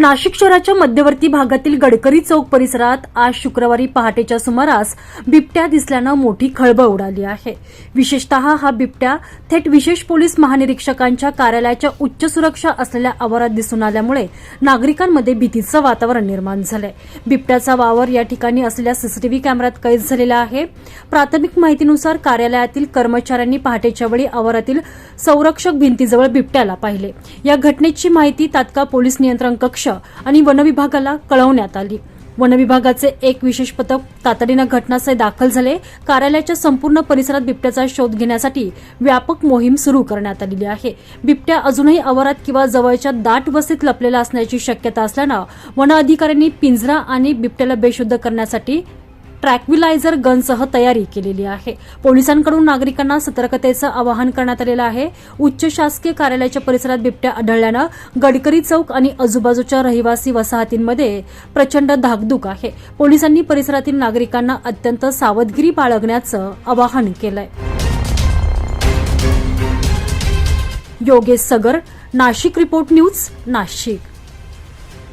नाशिक शहराच्या मध्यवर्ती भागातील गडकरी चौक परिसरात आज शुक्रवारी पहाटेच्या सुमारास बिबट्या दिसल्यानं मोठी खळबळ उडाली आहे। विशेषतः हा बिबट्या थेट विशेष पोलीस महानिरीक्षकांच्या कार्यालयाच्या उच्च सुरक्षा असलेल्या आवारात दिसून आल्यामुळे नागरिकांमध्ये भीतीचं वातावरण निर्माण झालंय। बिबट्याचा वावर या ठिकाणी असलेल्या सीसीटीव्ही कॅमेऱ्यात कैद झालेला आहे। प्राथमिक माहितीनुसार कार्यालयातील कर्मचाऱ्यांनी पहाटेच्या वेळी आवारातील संरक्षक भिंतीजवळ बिबट्याला पाहिले। या घटनेची माहिती तात्काळ पोलीस नियंत्रण कक्ष आणि वनविभागाला कळवण्यात आली। वनविभागाचे एक विशेष पथक तातडीने घटनास्थळी दाखल झाले। कार्यालयाच्या संपूर्ण परिसरात बिबट्याचा शोध घेण्यासाठी व्यापक मोहीम सुरू करण्यात आली आहे। बिबट्या अजूनही आवारात किंवा जवळच्या दाट वस्तीत लपलेला असण्याची शक्यता असल्यानं वन अधिकाऱ्यांनी पिंजरा आणि बिबट्याला बेशुद्ध करण्यासाठी ट्रॅक्विलायझर गनसह तयारी केलेली आहे। पोलिसांकडून नागरिकांना सतर्कतेचं आवाहन करण्यात आलेलं आहे। उच्च शासकीय कार्यालयाच्या परिसरात बिबट्या आढळल्यानं गडकरी चौक आणि आजूबाजूच्या रहिवासी वसाहतींमध्ये प्रचंड धाकधूक आहे। पोलिसांनी परिसरातील नागरिकांना अत्यंत सावधगिरी बाळगण्याचं आवाहन केलंय। योगेश सगर, नाशिक रिपोर्ट न्यूज, नाशिक।